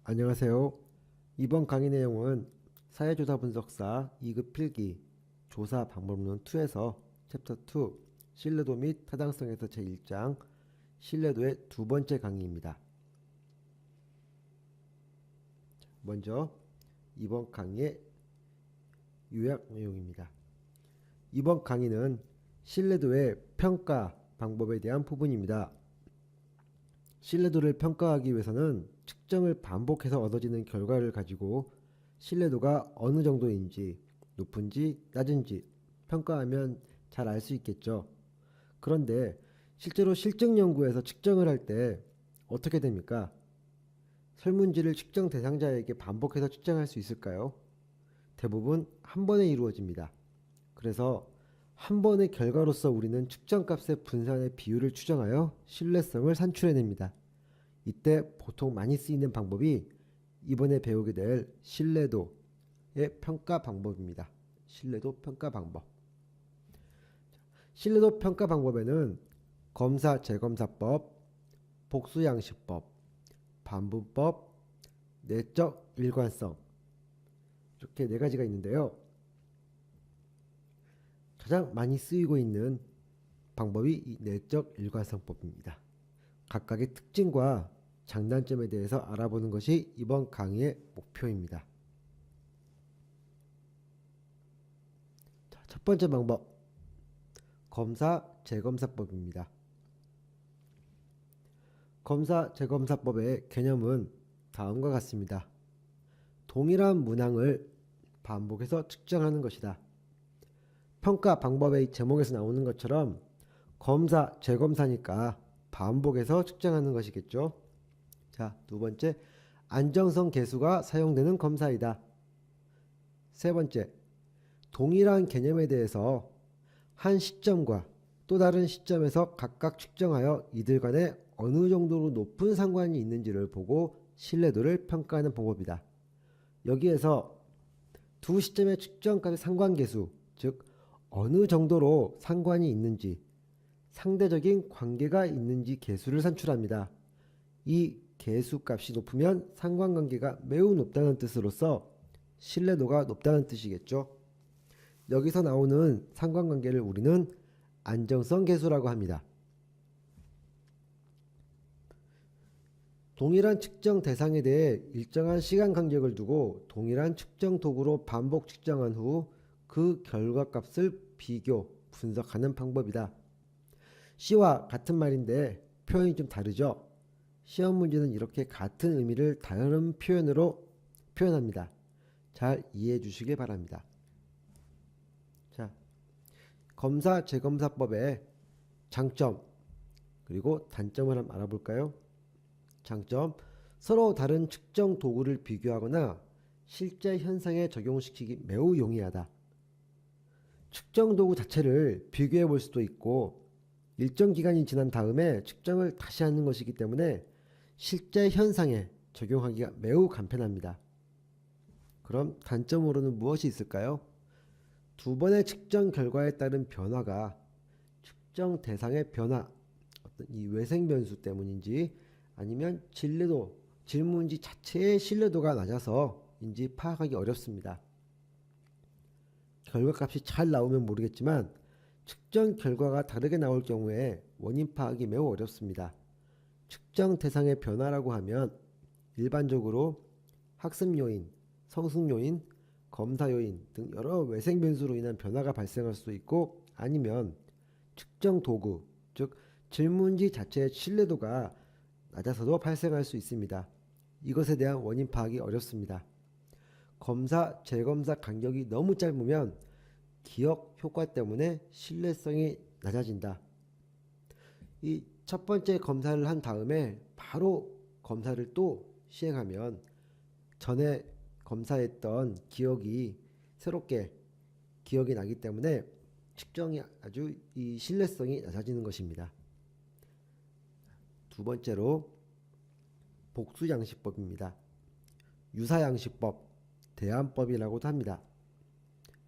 안녕하세요. 이번 강의 내용은 사회조사 분석사 2급 필기 조사 방법론 2에서 챕터 2 신뢰도 및 타당성에서 제1장 신뢰도의 두 번째 강의입니다. 먼저 이번 강의의 요약 내용입니다. 이번 강의는 신뢰도의 평가 방법에 대한 부분입니다. 신뢰도를 평가하기 위해서는 측정을 반복해서 얻어지는 결과를 가지고 신뢰도가 어느 정도인지 높은지 낮은지 평가하면 잘 알 수 있겠죠. 그런데 실제로 실증 연구에서 측정을 할 때 어떻게 됩니까? 설문지를 측정 대상자에게 반복해서 측정할 수 있을까요? 대부분 한 번에 이루어집니다. 그래서 한 번의 결과로서 우리는 측정값의 분산의 비율을 추정하여 신뢰성을 산출해냅니다. 이때 보통 많이 쓰이는 방법이 이번에 배우게 될 신뢰도의 평가 방법입니다. 신뢰도 평가 방법. 신뢰도 평가 방법에는 검사 재검사법, 복수양식법, 반분법, 내적 일관성 이렇게 네 가지가 있는데요. 가장 많이 쓰이고 있는 방법이 이 내적 일관성법입니다. 각각의 특징과 장단점에 대해서 알아보는 것이 이번 강의의 목표입니다. 첫 번째 방법, 검사 재검사법입니다. 검사 재검사법의 개념은 다음과 같습니다. 동일한 문항을 반복해서 측정하는 것이다. 평가 방법의 제목에서 나오는 것처럼 검사 재검사니까 반복해서 측정하는 것이겠죠. 자, 두 번째, 안정성 계수가 사용되는 검사이다. 세 번째, 동일한 개념에 대해서 한 시점과 또 다른 시점에서 각각 측정하여 이들 간에 어느 정도로 높은 상관이 있는지를 보고 신뢰도를 평가하는 방법이다. 여기에서 두 시점의 측정값의 상관계수, 즉 어느 정도로 상관이 있는지, 상대적인 관계가 있는지 계수를 산출합니다. 이 계수값이 높으면 상관관계가 매우 높다는 뜻으로서 신뢰도가 높다는 뜻이겠죠. 여기서 나오는 상관관계를 우리는 안정성 계수라고 합니다. 동일한 측정 대상에 대해 일정한 시간 간격을 두고 동일한 측정 도구로 반복 측정한 후 그 결과값을 비교, 분석하는 방법이다. C와 같은 말인데 표현이 좀 다르죠. 시험 문제는 이렇게 같은 의미를 다른 표현으로 표현합니다. 잘 이해해 주시기 바랍니다. 자, 검사 재검사법의 장점 그리고 단점을 한번 알아볼까요? 장점, 서로 다른 측정 도구를 비교하거나 실제 현상에 적용시키기 매우 용이하다. 측정 도구 자체를 비교해 볼 수도 있고 일정 기간이 지난 다음에 측정을 다시 하는 것이기 때문에 실제 현상에 적용하기가 매우 간편합니다. 그럼 단점으로는 무엇이 있을까요? 두 번의 측정 결과에 따른 변화가 측정 대상의 변화, 어떤 이 외생 변수 때문인지 아니면 질문지 자체의 신뢰도가 낮아서인지 파악하기 어렵습니다. 결과값이 잘 나오면 모르겠지만 측정 결과가 다르게 나올 경우에 원인 파악이 매우 어렵습니다. 측정 대상의 변화라고 하면 일반적으로 학습 요인, 성숙 요인, 검사 요인 등 여러 외생 변수로 인한 변화가 발생할 수도 있고 아니면 측정 도구, 즉 질문지 자체의 신뢰도가 낮아서도 발생할 수 있습니다. 이것에 대한 원인 파악이 어렵습니다. 검사, 재검사 간격이 너무 짧으면 기억 효과 때문에 신뢰성이 낮아진다. 이 첫 번째 검사를 한 다음에 바로 검사를 또 시행하면 전에 검사했던 기억이 새롭게 기억이 나기 때문에 측정이 아주 이 신뢰성이 낮아지는 것입니다. 두 번째로 복수양식법입니다. 유사양식법, 대안법이라고도 합니다.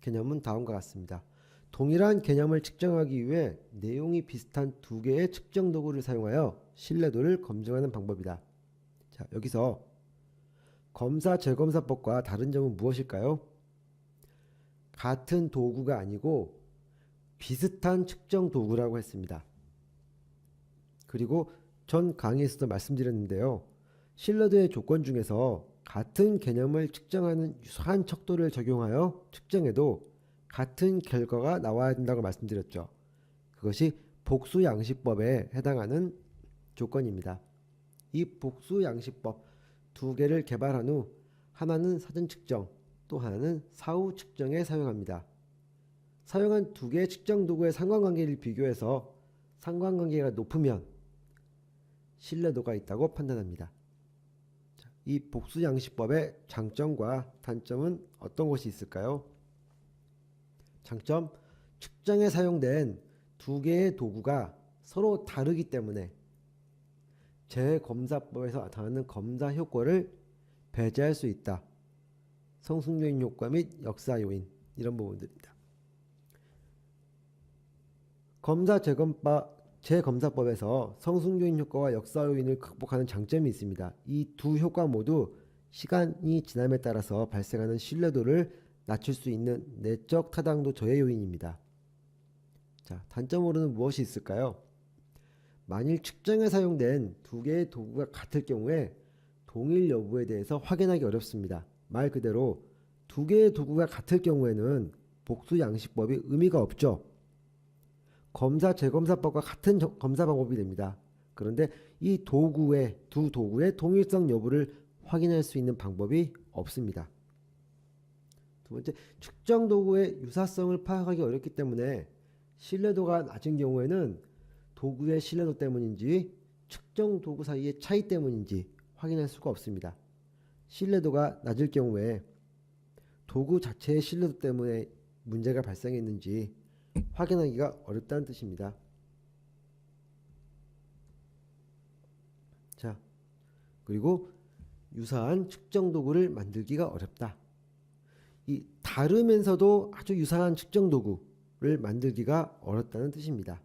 개념은 다음과 같습니다. 동일한 개념을 측정하기 위해 내용이 비슷한 두 개의 측정 도구를 사용하여 신뢰도를 검증하는 방법이다. 자, 여기서 검사 재검사법과 다른 점은 무엇일까요? 같은 도구가 아니고 비슷한 측정 도구라고 했습니다. 그리고 전 강의에서도 말씀드렸는데요. 신뢰도의 조건 중에서 같은 개념을 측정하는 유사한 척도를 적용하여 측정해도 같은 결과가 나와야 된다고 말씀드렸죠. 그것이 복수양식법에 해당하는 조건입니다. 이 복수양식법 두 개를 개발한 후 하나는 사전 측정, 또 하나는 사후 측정에 사용합니다. 사용한 두 개의 측정 도구의 상관관계를 비교해서 상관관계가 높으면 신뢰도가 있다고 판단합니다. 이 복수양식법의 장점과 단점은 어떤 것이 있을까요? 장점, 측정에 사용된 두 개의 도구가 서로 다르기 때문에 재검사법에서 나타나는 검사 효과를 배제할 수 있다. 성숙요인 효과 및 역사 요인, 이런 부분들입니다. 검사 재검사법에서 성숙요인 효과와 역사 요인을 극복하는 장점이 있습니다. 이 두 효과 모두 시간이 지남에 따라서 발생하는 신뢰도를 낮출 수 있는 내적 타당도 저해 요인입니다. 자, 단점으로는 무엇이 있을까요? 만일 측정에 사용된 두 개의 도구가 같을 경우에 동일 여부에 대해서 확인하기 어렵습니다. 말 그대로 두 개의 도구가 같을 경우에는 복수양식법이 의미가 없죠. 검사 재검사법과 같은 검사 방법이 됩니다. 그런데 이 두 도구의 동일성 여부를 확인할 수 있는 방법이 없습니다. 두 번째, 측정 도구의 유사성을 파악하기 어렵기 때문에 신뢰도가 낮은 경우에는 도구의 신뢰도 때문인지 측정 도구 사이의 차이 때문인지 확인할 수가 없습니다. 신뢰도가 낮을 경우에 도구 자체의 신뢰도 때문에 문제가 발생했는지 확인하기가 어렵다는 뜻입니다. 자, 그리고 유사한 측정 도구를 만들기가 어렵다. 이 다르면서도 아주 유사한 측정 도구를 만들기가 어렵다는 뜻입니다.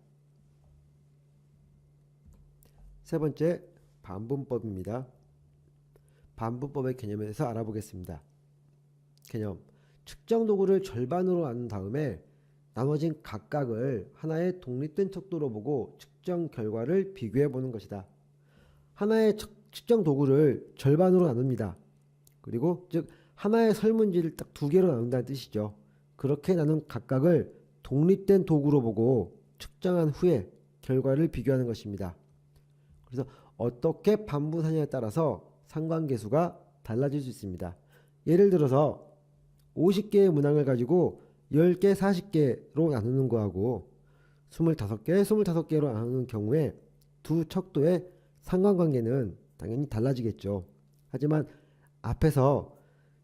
세 번째, 반분법입니다. 반분법의 개념에 대해서 알아보겠습니다. 개념, 측정 도구를 절반으로 나눈 다음에 나눠진 각각을 하나의 독립된 척도로 보고 측정 결과를 비교해 보는 것이다. 하나의 측정 도구를 절반으로 나눕니다. 그리고 즉 하나의 설문지를 딱 두 개로 나눈다는 뜻이죠. 그렇게 나눈 각각을 독립된 도구로 보고 측정한 후에 결과를 비교하는 것입니다. 그래서 어떻게 반분하냐에 따라서 상관계수가 달라질 수 있습니다. 예를 들어서 50개의 문항을 가지고 10개, 40개로 나누는 거하고 25개, 25개로 나누는 경우에 두 척도의 상관관계는 당연히 달라지겠죠. 하지만 앞에서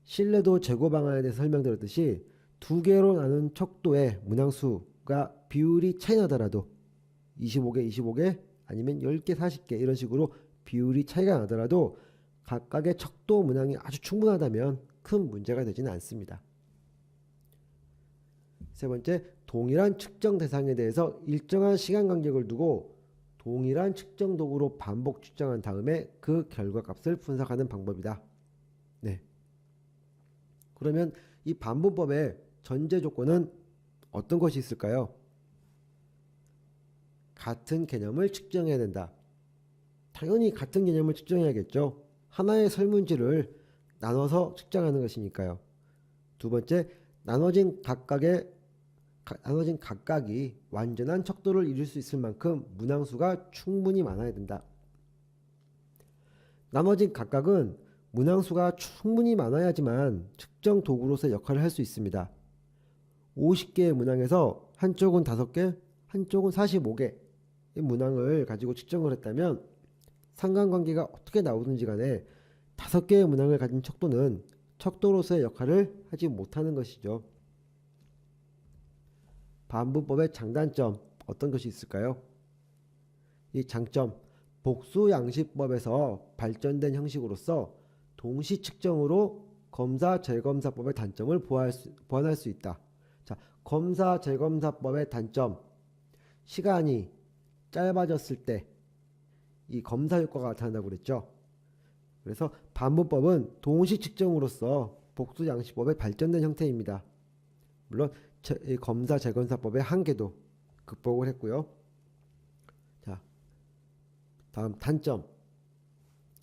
신뢰도 제고 방안에 대해서 설명드렸듯이 두 개로 나눈 척도의 문항수가 비율이 차이 나더라도 25개, 25개 아니면 10개, 40개 이런 식으로 비율이 차이가 나더라도 각각의 척도 문항이 아주 충분하다면 큰 문제가 되지는 않습니다. 세 번째, 동일한 측정 대상에 대해서 일정한 시간 간격을 두고 동일한 측정 도구로 반복 측정한 다음에 그 결과값을 분석하는 방법이다. 네. 그러면 이 반분법의 전제 조건은 어떤 것이 있을까요? 같은 개념을 측정해야 된다. 당연히 같은 개념을 측정해야겠죠. 하나의 설문지를 나눠서 측정하는 것이니까요. 두 번째, 나눠진 각각이 완전한 척도를 이룰 수 있을 만큼 문항수가 충분히 많아야 된다. 나눠진 각각은 문항수가 충분히 많아야지만 측정 도구로서의 역할을 할 수 있습니다. 50개의 문항에서 한쪽은 5개, 한쪽은 45개 의 문항을 가지고 측정을 했다면 상관관계가 어떻게 나오든지 간에 5개의 문항을 가진 척도는 척도로서의 역할을 하지 못하는 것이죠. 반분법의 장단점 어떤 것이 있을까요? 이 장점, 복수양식법에서 발전된 형식으로서 동시 측정으로 검사 재검사법의 단점을 보완할 수 있다. 자, 검사 재검사법의 단점, 시간이 짧아졌을 때 이 검사 효과가 나타난다고 그랬죠. 그래서 반분법은 동시 측정으로서 복수 양식법의 발전된 형태입니다. 물론 이 검사 재검사법의 한계도 극복을 했고요. 자, 다음 단점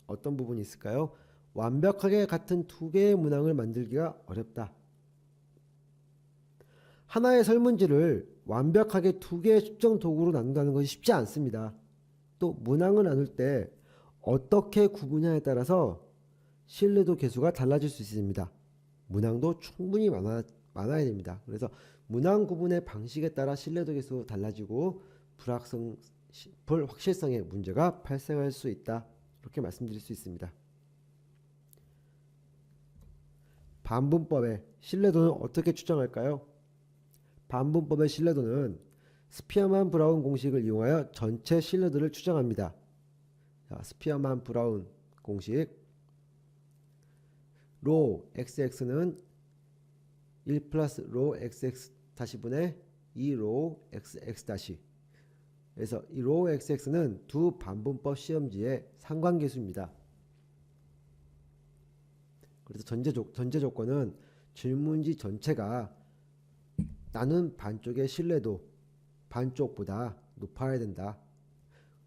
어떤 부분이 있을까요? 완벽하게 같은 두 개의 문항을 만들기가 어렵다. 하나의 설문지를 완벽하게 두 개의 측정 도구로 나눈다는 것이 쉽지 않습니다. 또 문항을 나눌 때 어떻게 구분하냐에 따라서 신뢰도 계수가 달라질 수 있습니다. 문항도 충분히 많아야 됩니다. 그래서 문항 구분의 방식에 따라 신뢰도 계수 달라지고 불확실성의 문제가 발생할 수 있다. 이렇게 말씀드릴 수 있습니다. 반분법의 신뢰도는 어떻게 추정할까요? 반분법의 신뢰도는 스피어만 브라운 공식을 이용하여 전체 신뢰도를 추정합니다. 자, 스피어만 브라운 공식 로 xx는 1 플러스 로 xx 다시 분의 2로 xx 다시. 그래서 이 로 xx는 두 반분법 시험지의 상관계수입니다. 그래서 전제 조건은 질문지 전체가 나눈 반쪽의 신뢰도 반쪽보다 높아야 된다.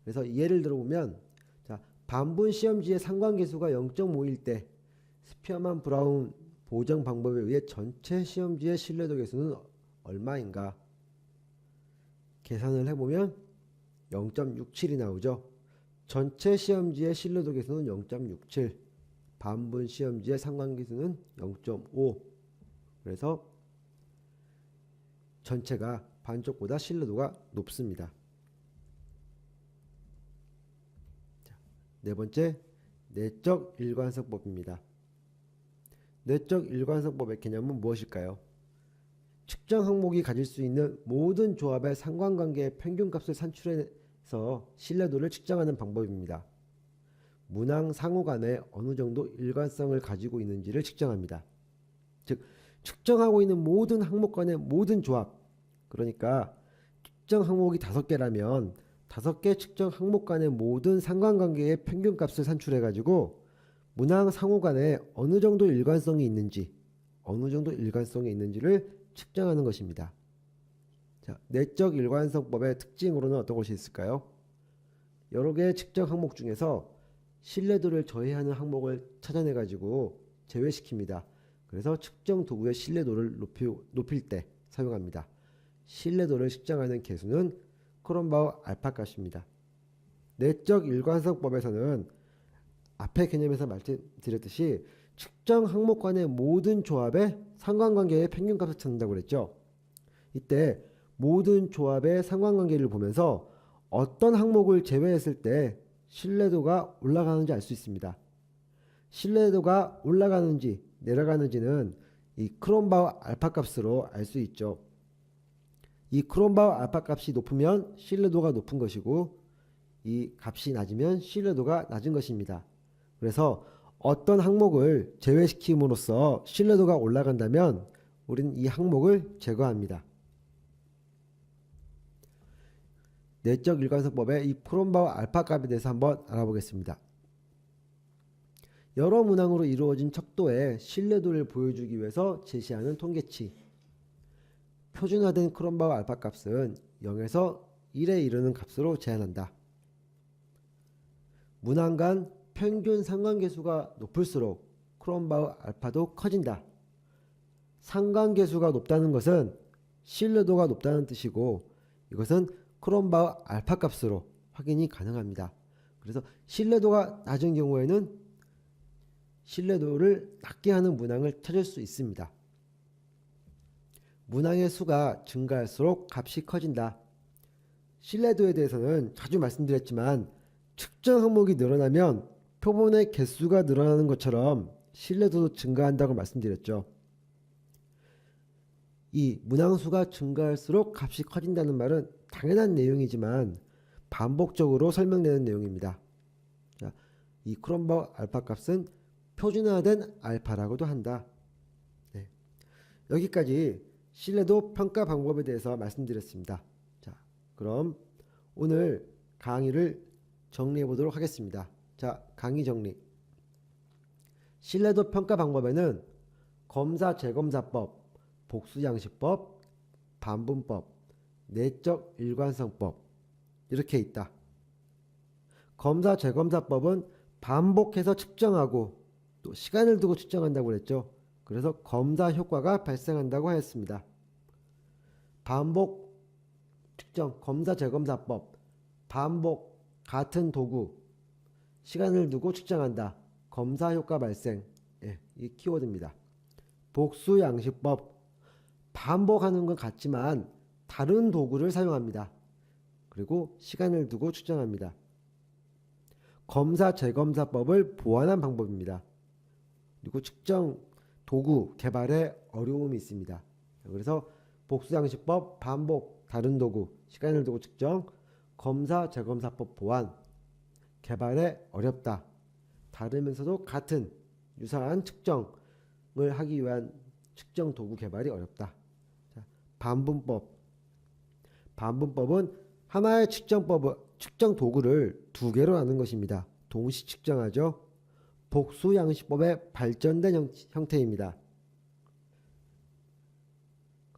그래서 예를 들어보면 자, 반분 시험지의 상관계수가 0.5일 때 스피어만 브라운 보정 방법에 의해 전체 시험지의 신뢰도 계수는 얼마인가? 계산을 해보면 0.67이 나오죠. 전체 시험지의 신뢰도 계수는 0.67, 반분 시험지의 상관계수는 0.5. 그래서 전체가 반쪽보다 신뢰도가 높습니다. 자, 네 번째, 내적 일관성법입니다. 내적 일관성법의 개념은 무엇일까요? 측정 항목이 가질 수 있는 모든 조합의 상관관계의 평균값을 산출해서 신뢰도를 측정하는 방법입니다. 문항 상호 간에 어느 정도 일관성을 가지고 있는지를 측정합니다. 즉, 측정하고 있는 모든 항목 간의 모든 조합, 그러니까 측정 항목이 5개라면 5개 측정 항목 간의 모든 상관관계의 평균값을 산출해가지고 문항 상호 간에 어느 정도 일관성이 있는지를 측정하는 것입니다. 자, 내적 일관성법의 특징으로는 어떤 것이 있을까요? 여러 개의 측정 항목 중에서 신뢰도를 저해하는 항목을 찾아내가지고 제외시킵니다. 그래서 측정 도구의 신뢰도를 높일 때 사용합니다. 신뢰도를 측정하는 계수는 크롬바우 알파 값입니다. 내적 일관성법에서는 앞의 개념에서 말씀드렸듯이 측정 항목 간의 모든 조합의 상관관계의 평균값을 찾는다고 그랬죠. 이때 모든 조합의 상관관계를 보면서 어떤 항목을 제외했을 때 신뢰도가 올라가는지 알 수 있습니다. 신뢰도가 올라가는지 내려가는지는 이 크롬바우 알파 값으로 알 수 있죠. 이 크롬바우 알파 값이 높으면 신뢰도가 높은 것이고 이 값이 낮으면 신뢰도가 낮은 것입니다. 그래서 어떤 항목을 제외시킴으로써 신뢰도가 올라간다면 우리는 이 항목을 제거합니다. 내적 일관성법의 이 크롬바우 알파 값에 대해서 한번 알아보겠습니다. 여러 문항으로 이루어진 척도의 신뢰도를 보여주기 위해서 제시하는 통계치. 표준화된 크롬바우 알파 값은 0에서 1에 이르는 값으로 제한한다. 문항 간 평균 상관계수가 높을수록 크롬바우 알파도 커진다. 상관계수가 높다는 것은 신뢰도가 높다는 뜻이고 이것은 크롬바우 알파 값으로 확인이 가능합니다. 그래서 신뢰도가 낮은 경우에는 신뢰도를 낮게 하는 문항을 찾을 수 있습니다. 문항의 수가 증가할수록 값이 커진다. 신뢰도에 대해서는 자주 말씀드렸지만 측정 항목이 늘어나면 표본의 개수가 늘어나는 것처럼 신뢰도도 증가한다고 말씀드렸죠. 이 문항수가 증가할수록 값이 커진다는 말은 당연한 내용이지만 반복적으로 설명되는 내용입니다. 자, 이 크롬바우 알파 값은 표준화된 알파라고도 한다. 네. 여기까지 신뢰도 평가 방법에 대해서 말씀드렸습니다. 자, 그럼 오늘 강의를 정리해 보도록 하겠습니다. 자, 강의 정리. 신뢰도 평가 방법에는 검사 재검사법, 복수양식법, 반분법, 내적 일관성법 이렇게 있다. 검사 재검사법은 반복해서 측정하고 또 시간을 두고 측정한다고 그랬죠. 그래서 검사 효과가 발생한다고 하였습니다. 반복 측정, 검사 재검사법, 반복, 같은 도구, 시간을 두고 측정한다. 검사 효과 발생, 이 키워드입니다. 복수 양식법, 반복하는 건 같지만 다른 도구를 사용합니다. 그리고 시간을 두고 측정합니다. 검사 재검사법을 보완한 방법입니다. 그리고 측정 도구 개발에 어려움이 있습니다. 그래서 복수양식법, 반복, 다른 도구, 시간을 두고 측정, 검사 재검사법 보완, 개발에 어렵다. 다르면서도 같은 유사한 측정을 하기 위한 측정 도구 개발이 어렵다. 자, 반분법은 하나의 측정 도구를 두 개로 나눈 것입니다. 동시 측정하죠. 복수 양식법의 발전된 형태입니다.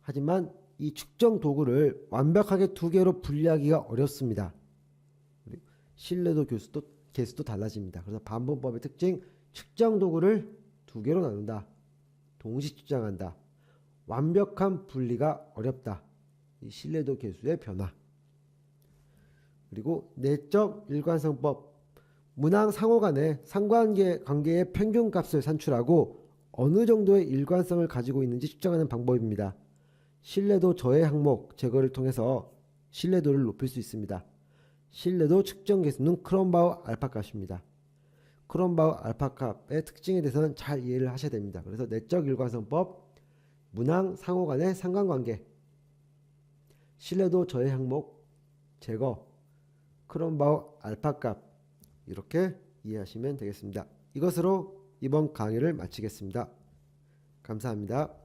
하지만 이 측정 도구를 완벽하게 두 개로 분리하기가 어렵습니다. 신뢰도 개수도 달라집니다. 그래서 반분법의 특징, 측정 도구를 두 개로 나눈다. 동시 측정한다. 완벽한 분리가 어렵다. 이 신뢰도 개수의 변화. 그리고 내적 일관성법, 문항 상호 간의 상관관계의 평균값을 산출하고 어느 정도의 일관성을 가지고 있는지 측정하는 방법입니다. 신뢰도 저해 항목 제거를 통해서 신뢰도를 높일 수 있습니다. 신뢰도 측정 개수는 크롬바우 알파값입니다. 크롬바우 알파값의 특징에 대해서는 잘 이해를 하셔야 됩니다. 그래서 내적 일관성법, 문항 상호 간의 상관관계, 신뢰도 저해 항목 제거, 크롬바우 알파값 이렇게 이해하시면 되겠습니다. 이것으로 이번 강의를 마치겠습니다. 감사합니다.